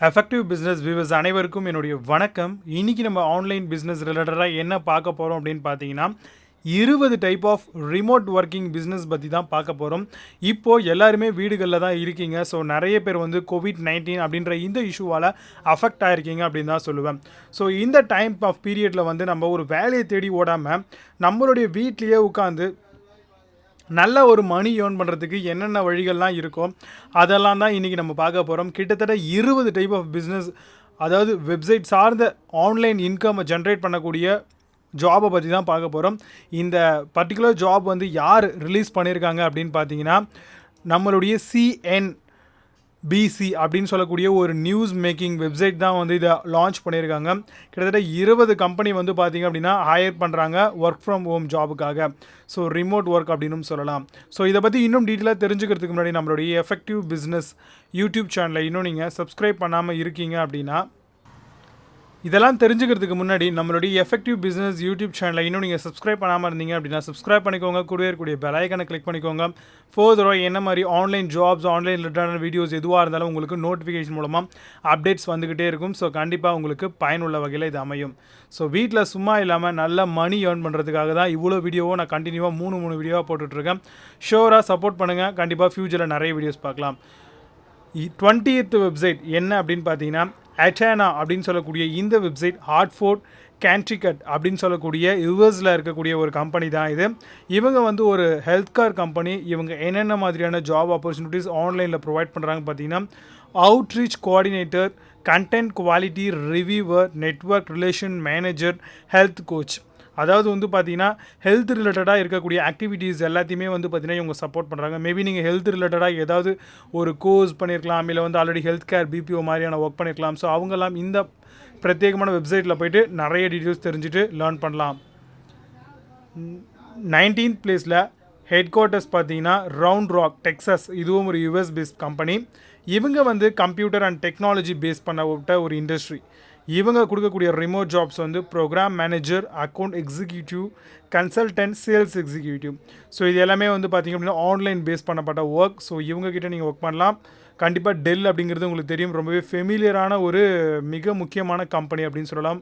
Effective business viewers அனைவருக்கும் என்னுடைய வணக்கம். இன்றைக்கி நம்ம ஆன்லைன் பிஸ்னஸ் ரிலேட்டடாக என்ன பார்க்க போகிறோம் அப்படின்னு பார்த்தீங்கன்னா 20 type of remote working business பற்றி தான் பார்க்க போகிறோம். இப்போது எல்லாருமே வீடுகளில் தான் இருக்கீங்க. ஸோ நிறைய பேர் வந்து COVID-19 அப்படின்ற இந்த இஷ்யூவால் அஃபெக்ட் ஆகிருக்கீங்க அப்படின்னு தான் சொல்லுவேன். ஸோ இந்த டைம் ஆஃப் பீரியடில் வந்து நம்ம ஒரு வேலையை தேடி ஓடாமல் நம்மளுடைய வீட்லேயே உட்காந்து நல்ல ஒரு மணி ஏர்ன் பண்ணுறதுக்கு என்னென்ன வழிகள்லாம் இருக்கோ அதெல்லாம் தான் இன்றைக்கி நம்ம பார்க்க போகிறோம். கிட்டத்தட்ட 20 டைப் ஆஃப் பிஸ்னஸ், அதாவது வெப்சைட் சார்ந்த ஆன்லைன் இன்கம் ஜென்ரேட் பண்ணக்கூடிய ஜாபை பற்றி தான் பார்க்க போகிறோம். இந்த பர்டிகுலர் ஜாப் வந்து யார் ரிலீஸ் பண்ணியிருக்காங்க அப்படின்னு பார்த்தீங்கன்னா நம்மளுடைய CNBC அப்படின்னு சொல்லக்கூடிய ஒரு நியூஸ் மேக்கிங் வெப்சைட் தான் வந்து இதை லான்ச் பண்ணியிருக்காங்க. கிட்டத்தட்ட 20 கம்பெனி வந்து பார்த்திங்க அப்படின்னா ஹையர் பண்ணுறாங்க ஒர்க் ஃப்ரம் ஹோம் ஜாபுக்காக. ஸோ ரிமோட் ஒர்க் அப்படின்னு சொல்லலாம். ஸோ இதை பற்றி இன்னும் டீட்டெயிலாக தெரிஞ்சுக்கிறதுக்கு முன்னாடி நம்மளுடைய எஃபெக்டிவ் பிஸ்னஸ் யூடியூப் சேனலை இன்னும் நீங்கள் சப்ஸ்கிரைப் பண்ணாமல் இருக்கீங்க அப்படின்னா, இதெல்லாம் தெரிஞ்சுக்கிறதுக்கு முன்னாடி நம்மளுடைய எஃபெக்டிவ் பிஸ்னஸ் யூடியூப் சேனலை இன்னும் நீங்கள் சப்ஸ்கிரைப் பண்ணாமல் இருந்தீங்க அப்படின்னா சப்ஸ்கிரைப் பண்ணிக்கோங்க. கூடவே இருக்கக்கூடிய பெல் ஐக்கனை கிளிக் பண்ணிக்கோங்க. ஃபர்தராக என்ன மாதிரி ஆன்லைன் ஜாப்ஸ், ஆன்லைன் ரிலேட்டடான வீடியோஸ் எதுவாக இருந்தாலும் உங்களுக்கு நோட்டிஃபிகேஷன் மூலமாக அப்டேட்ஸ் வந்துக்கிட்டே இருக்கும். ஸோ கண்டிப்பாக உங்களுக்கு பயனுள்ள வகையில் இது அமையும். ஸோ வீட்டில் சும்மா இல்லாமல் நல்ல மணி ஏர்ன் பண்ணுறதுக்காக தான் இவ்வளோ வீடியோவோ நான் கண்டினியூவாக மூணு வீடியோவாக போட்டுட்ருக்கேன். ஷோராக சப்போர்ட் பண்ணுங்கள். கண்டிப்பாக ஃப்யூச்சரில் நிறைய வீடியோஸ் பார்க்கலாம். 20th வெப்சைட் என்ன அப்படின்னு பார்த்தீங்கன்னா அட்டானா அப்படின்னு சொல்லக்கூடிய இந்த வெப்சைட் ஹார்ட்ஃபோர்ட் கேன்ட்ரிகட் அப்படின்னு சொல்லக்கூடிய யூஎஸில் இருக்கக்கூடிய ஒரு கம்பெனி தான் இது. இவங்க வந்து ஒரு ஹெல்த் கேர் கம்பெனி. இவங்க என்னென்ன மாதிரியான ஜாப் ஆப்பர்ச்சுனிட்டிஸ் ஆன்லைனில் ப்ரொவைட் பண்ணுறாங்க பார்த்தீங்கன்னா outreach coordinator, content quality reviewer, network relation manager, health coach. அதாவது வந்து பார்த்தீங்கன்னா ஹெல்த் ரிலேட்டடாக இருக்கக்கூடிய ஆக்டிவிட்டீஸ் எல்லாத்தையுமே வந்து பார்த்தீங்கன்னா இவங்க சப்போர்ட் பண்ணுறாங்க. மேபி நீங்கள் ஹெல்த் ரிலேட்டடாக ஏதாவது ஒரு கோர்ஸ் பண்ணியிருக்கலாம், இல்லை வந்து ஆல்ரெடி ஹெல்த் கேர் பிபிஓ மாதிரியான ஒர்க் பண்ணியிருக்கலாம். ஸோ அவங்கெல்லாம் இந்த பிரத்யேகமான வெப்சைட்டில் போய்ட்டு நிறைய டீட்டெயில்ஸ் தெரிஞ்சுட்டு லேர்ன் பண்ணலாம். 19th பிளேஸில் ஹெட் குவார்ட்டர்ஸ் பார்த்தீங்கன்னா ரவுண்ட் ராக், டெக்ஸஸ். இதுவும் ஒரு யூஎஸ் பேஸ்ட் கம்பெனி. இவங்க வந்து கம்ப்யூட்டர் அண்ட் டெக்னாலஜி பேஸ் பண்ணப்பட்ட ஒரு இண்டஸ்ட்ரி. இவங்க கொடுக்கக்கூடிய ரிமோட் ஜாப்ஸ் வந்து program manager, account executive, consultant, sales executive. So இது எல்லாமே வந்து பார்த்திங்க அப்படின்னா ஆன்லைன் பேஸ் பண்ணப்பட்ட ஒர்க். ஸோ இவங்ககிட்ட நீங்கள் ஒர்க் பண்ணலாம். கண்டிப்பாக டெல் அப்படிங்கிறது உங்களுக்கு தெரியும், ரொம்பவே ஃபெமிலியரான ஒரு மிக முக்கியமான கம்பெனி அப்படின்னு சொல்லலாம்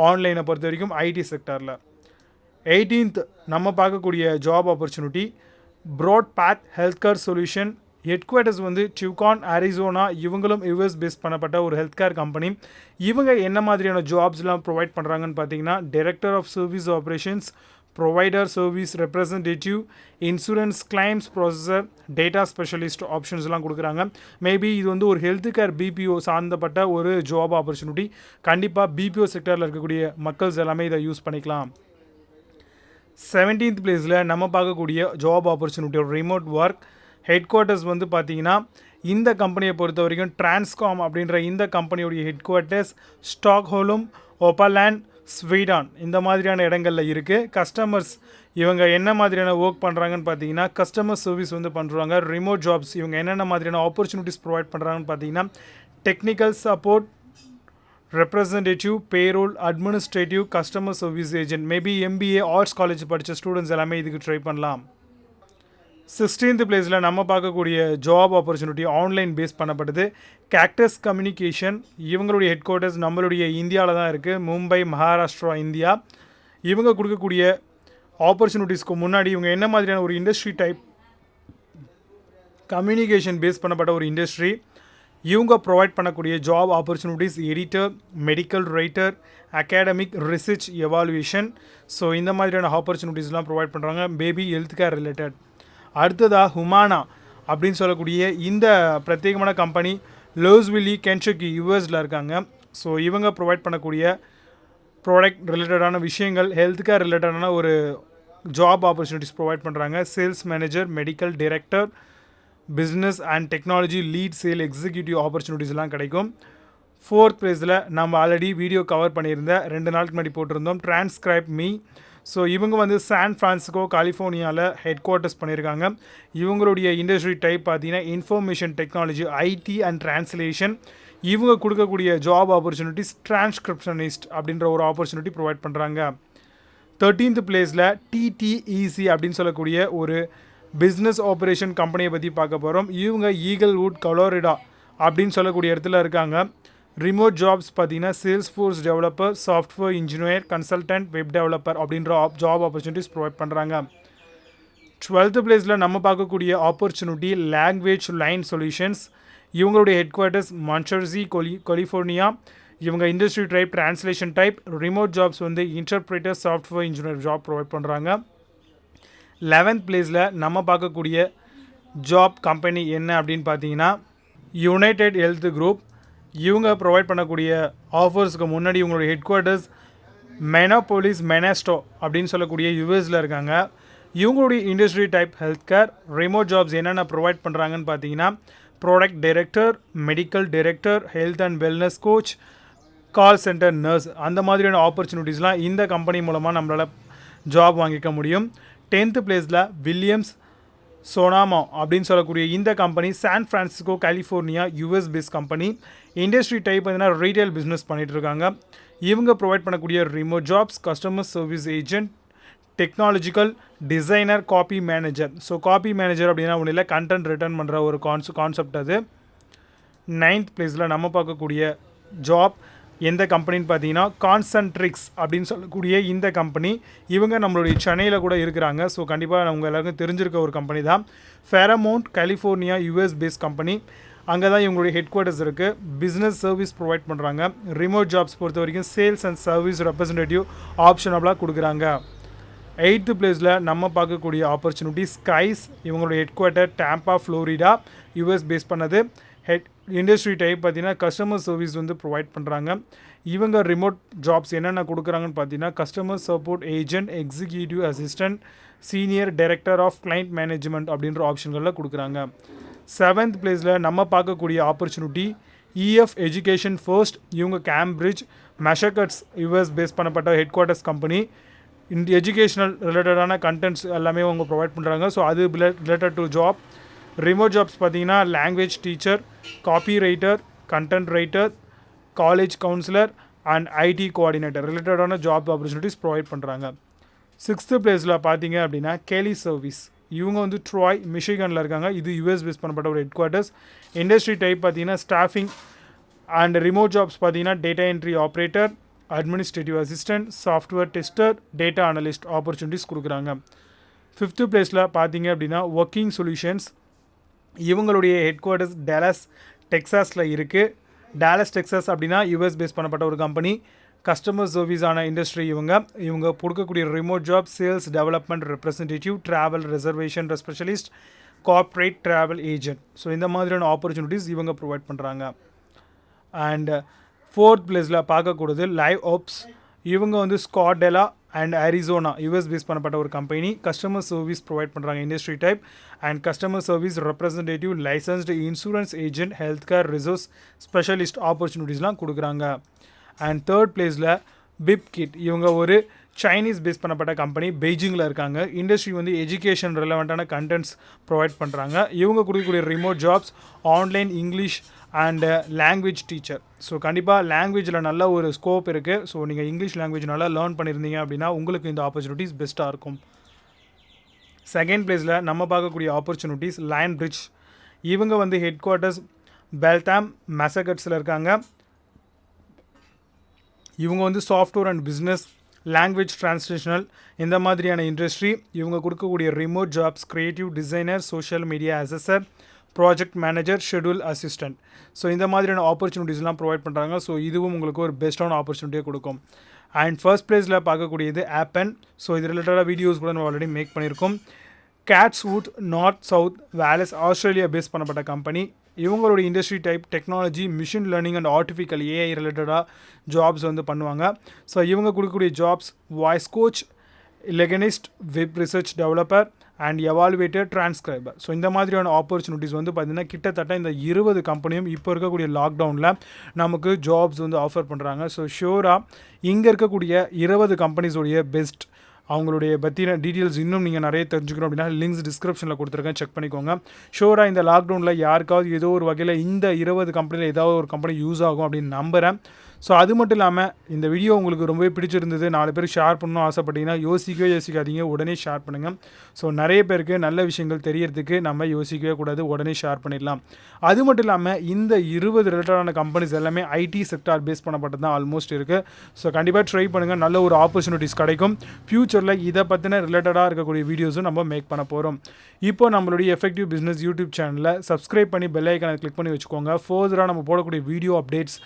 ஆன்லைனை பொறுத்த வரைக்கும் ஐடி செக்டரில். 18th நம்ம பார்க்கக்கூடிய job opportunity Broadpath health care solution. Headquarters வந்து டியூகான், அரிசோனா. இவங்களும் யூஎஸ் பேஸ் பண்ணப்பட்ட ஒரு ஹெல்த் கேர் கம்பெனி. இவங்க என்ன மாதிரியான ஜாப்ஸ்லாம் ப்ரொவைட் பண்ணுறாங்கன்னு பார்த்தீங்கன்னா director of service operations, provider service representative, insurance claims processor, data specialist ஆப்ஷன்ஸ்லாம் கொடுக்குறாங்க. மேபி இது வந்து ஒரு ஹெல்த் கேர் பிபிஓ சார்ந்தப்பட்ட ஒரு ஜாப் ஆப்பர்ச்சுனிட்டி. கண்டிப்பாக பிபிஓ செக்டரில் இருக்கக்கூடிய மக்கள்ஸ் எல்லாமே இதை யூஸ் பண்ணிக்கலாம். 17th பிளேஸில் நம்ம பார்க்கக்கூடிய ஜாப் ஆப்பர்ச்சுனிட்டி ஒரு ரிமோட் ஒர்க். ஹெட் குவார்ட்டர்ஸ் வந்து பார்த்திங்கன்னா இந்த கம்பெனியை பொறுத்த வரைக்கும் டிரான்ஸ்காம் அப்படின்ற இந்த கம்பெனியோடைய ஹெட் குவார்ட்டர்ஸ் ஸ்டாக்ஹோல்ம், ஓப்பர்லேண்ட், ஸ்வீடன் இந்த மாதிரியான இடங்களில் இருக்குது. கஸ்டமர்ஸ் இவங்க என்ன மாதிரியான ஒர்க் பண்ணுறாங்கன்னு பார்த்தீங்கன்னா கஸ்டமர் சர்வீஸ் வந்து பண்ணுறாங்க. ரிமோட் ஜாப்ஸ் இவங்க என்னென்ன மாதிரியான ஆப்பர்ச்சுனிட்டிஸ் ப்ரொவைட் பண்ணுறாங்கன்னு பார்த்தீங்கன்னா technical support, representative, payroll, administrative, customer service agent. Maybe MBA arts college படித்த ஸ்டூடெண்ட்ஸ் எல்லாமே இதுக்கு ட்ரை பண்ணலாம். 16th பிளேஸில் நம்ம பார்க்கக்கூடிய ஜாப் ஆப்பர்ச்சுனிட்டி ஆன்லைன் பேஸ் பண்ணப்பட்டது கேக்டஸ் கம்யூனிகேஷன். இவங்களுடைய ஹெட் குவார்ட்டர்ஸ் நம்மளுடைய இந்தியாவில் தான் இருக்குது, மும்பை, மகாராஷ்டிரா, இந்தியா. இவங்க கொடுக்கக்கூடிய ஆப்பர்ச்சுனிட்டிஸ்க்கு முன்னாடி இவங்க என்ன மாதிரியான ஒரு இண்டஸ்ட்ரி டைப், கம்யூனிகேஷன் பேஸ் பண்ணப்பட்ட ஒரு இண்டஸ்ட்ரி. இவங்க ப்ரொவைட் பண்ணக்கூடிய job opportunities editor, medical writer, academic research evaluation. So இந்த மாதிரியான ஆப்பர்ச்சுனிட்டிஸ்லாம் ப்ரொவைட் பண்ணுறாங்க, பேபி ஹெல்த் கேர் ரிலேட்டட். அடுத்ததாக ஹுமானா அப்படின்னு சொல்லக்கூடிய இந்த பிரத்யேகமான கம்பெனி லூயிஸ்வில்லி, கென்டக்கி, யூஎஸில் இருக்காங்க. ஸோ இவங்க ப்ரொவைட் பண்ணக்கூடிய ப்ராடக்ட் ரிலேட்டடான விஷயங்கள், ஹெல்த் கேர் ரிலேட்டடான ஒரு ஜாப் ஆப்பர்ச்சுனிட்டிஸ் ப்ரொவைட் பண்ணுறாங்க. Sales manager, medical director, business and technology lead, sale executive ஆப்பர்ச்சுனிட்டிஸ்லாம் கிடைக்கும். 4th பிளேஸில் நம்ம ஆல்ரெடி வீடியோ கவர் பண்ணியிருந்த 2 நாளுக்கு முன்னாடி போட்டிருந்தோம் டிரான்ஸ்கிரைப் மீ. ஸோ இவங்க வந்து சான் ஃப்ரான்சிஸ்கோ, கலிஃபோர்னியாவில் ஹெட் குவார்ட்டர்ஸ் பண்ணியிருக்காங்க. இவங்களுடைய இண்டஸ்ட்ரி டைப் பார்த்தீங்கன்னா information technology, IT and translation. இவங்க கொடுக்கக்கூடிய ஜாப் ஆப்பர்ச்சுனிட்டிஸ் டிரான்ஸ்கிரிப்ஷனிஸ்ட் அப்படின்ற ஒரு ஆப்பர்ச்சுனிட்டி ப்ரொவைட் பண்ணுறாங்க. 13th பிளேஸில் TTEC அப்படின்னு சொல்லக்கூடிய ஒரு பிஸ்னஸ் ஆப்ரேஷன் கம்பெனியை பற்றி பார்க்க போகிறோம். இவங்க ஈகிள்வுட், கொலோரிடா அப்படின்னு சொல்லக்கூடிய இடத்துல இருக்காங்க. ரிமோட் ஜாப்ஸ் பார்த்தீங்கன்னா sales force developer, software engineer, consultant, web developer அப்படின்ற ஜாப் ஆப்பர்ச்சுனிட்டிஸ் ப்ரொவைட் பண்ணுறாங்க. 12th பிளேஸில் நம்ம பார்க்கக்கூடிய ஆப்பர்ச்சுனிட்டி லாங்குவேஜ் லைன் சொல்யூஷன்ஸ். இவங்களுடைய ஹெட் குவார்ட்டர்ஸ் மான்சர்சி, கலிஃபோர்னியா. இவங்க industry type translation type. Remote jobs வந்து interpreter, software engineer job provide பண்ணுறாங்க. 11th பிளேஸில் நம்ம பார்க்கக்கூடிய ஜாப் கம்பெனி என்ன அப்படின்னு பார்த்தீங்கன்னா யுனைடெட் ஹெல்த் குரூப். இவங்க ப்ரொவைட் பண்ணக்கூடிய ஆஃபர்ஸ்க்கு முன்னாடி இவங்களுடைய ஹெட் குவார்ட்டர்ஸ் மெனோபோலிஸ் மெனாஸ்டோ அப்படின்னு சொல்லக்கூடிய யூஎஸில் இருக்காங்க. இவங்களுடைய industry type health care. Remote jobs என்னென்ன ப்ரொவைட் பண்ணுறாங்கன்னு பார்த்தீங்கன்னா product director, medical director, health and wellness coach, call centre nurse, அந்த மாதிரியான ஆப்பர்ச்சுனிட்டிஸ்லாம் இந்த கம்பெனி மூலமாக நம்மளால் ஜாப் வாங்கிக்க முடியும். 10th பிளேஸில் வில்லியம்ஸ் சோனாமா அப்படின்னு சொல்லக்கூடிய இந்த company San Francisco, California, US base company. Industry type பார்த்தீங்கன்னா ரீட்டைல் பிஸ்னஸ் பண்ணிகிட்டு இருக்காங்க. இவங்க ப்ரொவைட் பண்ணக்கூடிய remote jobs customer service agent, technological designer, copy manager. So copy manager அப்படின்னா ஒன்றும் இல்லை, கண்டென்ட் ரிட்டர்ன் பண்ணுற ஒரு கான்செப்ட் அது. 9th பிளேஸில் நம்ம பார்க்கக்கூடிய ஜாப் எந்த கம்பெனின்னு பார்த்தீங்கன்னா கான்சன்ட்ரிக்ஸ் அப்படின்னு சொல்லக்கூடிய இந்த கம்பெனி. இவங்க நம்மளுடைய சென்னையில் கூட இருக்கிறாங்க. ஸோ கண்டிப்பாக அவங்க எல்லாருக்கும் தெரிஞ்சிருக்க ஒரு கம்பெனி தான். Paramount, California, US base company. அங்கே தான் இவங்களுடைய ஹெட் குவார்ட்டர்ஸ் இருக்குது. பிஸ்னஸ் சர்வீஸ் ப்ரொவைட் பண்ணுறாங்க. ரிமோட் ஜாப்ஸ் பொறுத்த வரைக்கும் சேல்ஸ் அண்ட் சர்வீஸ் ரெப்ரசன்டேட்டிவ் ஆப்ஷனபிளாக கொடுக்குறாங்க. 8th பிளேஸில் நம்ம பார்க்கக்கூடிய ஆப்பர்ச்சுனிட்டி ஸ்கைஸ். இவங்களுடைய headquarter Tampa, Florida, US base பண்ணது. இண்டஸ்ட்ரி டைப் பார்த்தீங்கன்னா கஸ்டமர் சர்வீஸ் வந்து ப்ரொவைட் பண்ணுறாங்க. இவங்க ரிமோட் ஜாப்ஸ் என்னென்ன கொடுக்குறாங்கன்னு பார்த்தீங்கன்னா customer support agent, executive assistant, senior director of client management அப்படின்ற ஆப்ஷன்களில் கொடுக்குறாங்க. 7th பிளேஸில் நம்ம பார்க்கக்கூடிய ஆப்பர்ச்சுனிட்டி இஎஃப் எஜுகேஷன் ஃபர்ஸ்ட். இவங்க கேம்பிரிட்ஜ், மெஷகட்ஸ் யூஎஸ் பேஸ் பண்ணப்பட்ட ஹெட் குவார்ட்டர்ஸ் கம்பெனி. இந்த எஜுகேஷனல் ரிலேட்டடான கண்டென்ட்ஸ் எல்லாமே அவங்க ப்ரொவைட் பண்ணுறாங்க. ஸோ அது related to job. Remote jobs பார்த்தீங்கன்னா language teacher, copy writer, content writer, college counsellor and IT coordinator ரிலேட்டடான ஜாப் ஆப்பர்ச்சுனிட்டிஸ் ப்ரொவைட் பண்ணுறாங்க. 6th பிளேஸில் பார்த்தீங்க அப்படின்னா கேலி சர்வீஸ். இவங்க வந்து ட்ராய், மிஷிகனில் இருக்காங்க. இது யூஎஸ் பேஸ் பண்ணப்பட்ட ஒரு ஹெட் குவார்ட்டர்ஸ். இண்டஸ்ட்ரி டைப் பார்த்தீங்கன்னா ஸ்டாஃபிங் அண்ட் ரிமோட் ஜாப்ஸ் பார்த்தீங்கன்னா data entry operator, administrative assistant, software tester, data analyst opportunities கொடுக்குறாங்க. 5th பிளேஸில் பார்த்தீங்க அப்படின்னா ஒர்க்கிங் சொல்யூஷன்ஸ். இவங்களுடைய ஹெட் குவார்ட்டர்ஸ் டேலஸ், டெக்ஸாஸில் இருக்குது. டேலஸ் டெக்ஸாஸ் அப்படின்னா யூஎஸ் பேஸ் பண்ணப்பட்ட ஒரு கம்பெனி. கஸ்டமர் சர்வீஸான இண்டஸ்ட்ரி இவங்க கொடுக்கக்கூடிய remote job sales development representative, travel reservation specialist, corporate travel agent. So இந்த மாதிரியான ஆப்பர்ச்சுனிட்டிஸ் இவங்க ப்ரொவைட் பண்ணுறாங்க. அண்ட் 4th பிளேஸில் பார்க்கக்கூடியது லைவ் ஆப்ஸ். இவங்க வந்து Scottsdale and Arizona US base பண்ணப்பட்ட ஒரு கம்பெனி. கஸ்டமர் சர்வீஸ் ப்ரொவைட் பண்ணுறாங்க. Industry type and customer service representative, licensed insurance agent, health care resource specialist ஆப்பர்ச்சுனிட்டிஸ்லாம் கொடுக்குறாங்க. அண்ட் 3rd பிளேஸில் பிப் கிட். இவங்க ஒரு சைனீஸ் பேஸ் பண்ணப்பட்ட கம்பெனி, பெய்ஜிங்கில் இருக்காங்க. இண்டஸ்ட்ரி வந்து எஜுகேஷன் ரிலவெண்ட்டான கண்டென்ட்ஸ் ப்ரொவைட் பண்ணுறாங்க. இவங்க கொடுக்கக்கூடிய remote jobs online English and language teacher. So கண்டிப்பாக லாங்குவேஜில் நல்ல ஒரு ஸ்கோப் இருக்குது. ஸோ நீங்கள் இங்கிலீஷ் லாங்குவேஜ் நல்லா லேர்ன் பண்ணியிருந்தீங்க அப்படின்னா உங்களுக்கு இந்த ஆப்பர்ச்சுனிட்டிஸ் பெஸ்ட்டாக இருக்கும். 2nd பிளேஸில் நம்ம பார்க்கக்கூடிய ஆப்பர்ச்சுனிட்டிஸ் லைன் பிரிட்ஜ். இவங்க வந்து ஹெட் குவார்ட்டர்ஸ் பெல்தாம், மெசகட்ஸில் இருக்காங்க. இவங்க வந்து software and business, language translational இந்த மாதிரியான இண்டஸ்ட்ரி. இவங்க கொடுக்கக்கூடிய remote jobs creative designer, social media அசஸர், project manager, schedule assistant. So இந்த மாதிரியான ஆப்பர்ச்சுனிட்டிஸ்லாம் ப்ரொவைட் பண்ணுறாங்க. ஸோ இதுவும் உங்களுக்கு ஒரு பெஸ்ட்டான ஆப்பர்ச்சுனிட்டியை கொடுக்கும். அண்ட் ஃபர்ஸ்ட் பிளேஸில் பார்க்கக்கூடியது ஆப்பன். ஸோ இது ரிலேட்டடாக வீடியோஸ் கூட நம்ம ஆல்ரெடி மேக் பண்ணியிருக்கோம். Chatswood, North South Wales, Australia base பண்ணப்பட்ட கம்பெனி. இவங்களுடைய industry type technology, machine learning and artificial AI ரிலேட்டடாக ஜாப்ஸ் வந்து பண்ணுவாங்க. ஸோ இவங்க கொடுக்கக்கூடிய jobs voice coach, linguist, web research developer and evaluator, transcriber. So இந்த மாதிரியான ஆப்பர்ச்சுனிட்டிஸ் வந்து பார்த்திங்கன்னா கிட்டத்தட்ட இந்த 20 கம்பெனியும் இப்போ இருக்கக்கூடிய லாக்டவுனில் நமக்கு ஜாப்ஸ் வந்து ஆஃபர் பண்ணுறாங்க. ஸோ ஷூராக இங்கே இருக்கக்கூடிய 20 கம்பெனிஸோடைய பெஸ்ட் அவங்களுடைய பற்றின டீட்டெயில்ஸ் இன்னும் நீங்கள் நிறைய தெரிஞ்சுக்கணும் அப்படின்னா லிங்க்ஸ் டிஸ்கிரிப்ஷனில் கொடுத்துருக்கேன், செக் பண்ணிக்கோங்க. ஷூராக இந்த லாக்டவுனில் யாருக்காவது ஏதோ ஒரு வகையில் இந்த 20 கம்பெனியில் ஏதாவது ஒரு கம்பெனி யூஸ் ஆகும் அப்படின்னு நம்புகிறேன். ஸோ அது மட்டும் இல்லாமல் இந்த வீடியோ உங்களுக்கு ரொம்பவே பிடிச்சிருந்தது, 4 பேர் ஷேர் பண்ணணும் ஆசைப்பட்டீங்கன்னா யோசிக்காதீங்க, உடனே ஷேர் பண்ணுங்கள். ஸோ நிறைய பேருக்கு நல்ல விஷயங்கள் தெரியறதுக்கு நம்ம யோசிக்கவே கூடாது, உடனே ஷேர் பண்ணிடலாம். அது மட்டும் இல்லாமல் இந்த 20 ரிலேட்டடான கம்பெனிஸ் எல்லாமே ஐடி செக்டார் பேஸ் பண்ணப்பட்டது தான் ஆல்மோஸ்ட் இருக்குது. ஸோ கண்டிப்பாக ட்ரை பண்ணுங்கள், நல்ல ஒரு ஆப்பர்ச்சுனிட்டிஸ் கிடைக்கும். ஃப்யூச்சரில் இதை பற்றின ரிலேட்டடாக இருக்கக்கூடிய வீடியோஸும் நம்ம மேக் பண்ண போகிறோம். இப்போ நம்மளுடைய எஃபெக்டிவ் பிஸ்னஸ் யூடியூப் சேனலில் சப்ஸ்கிரைப் பண்ணி பெல் ஐக்கானை கிளிக் பண்ணி வச்சுக்கோங்க. ஃபர்தராக நம்ம போடக்கூடிய வீடியோ அப்டேட்ஸ்,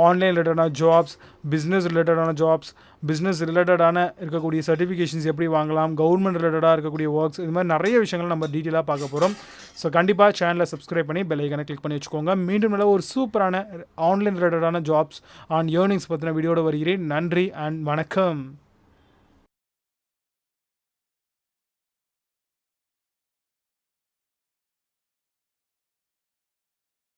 ஆன்லைன் ரிலேட்டடான ஜாப்ஸ், பிஸ்னஸ் ரிலேட்டடான ஜாப்ஸ், பிஸ்னஸ் ரிலேட்டடான இருக்கக்கூடிய சர்டிஃபிகேஷன்ஸ் எப்படி வாங்கலாம், கவர்மெண்ட் ரிலேட்டடாக இருக்கக்கூடிய ஒர்க்ஸ், இது மாதிரி நிறைய விஷயங்கள் நம்ம டீட்டெயிலாக பார்க்க போகிறோம். ஸோ கண்டிப்பாக சேனலை சப்ஸ்கிரைப் பண்ணி பெல் ஐக்கானை கிளிக் பண்ணி வச்சுக்கோங்க. மீண்டும் நல்ல ஒரு சூப்பரான ஆன்லைன் ரிலேட்டடான ஜாப்ஸ் அண்ட் ஏர்னிங்ஸ் பற்றின வீடியோட வருகிறேன். நன்றி அண்ட் வணக்கம்.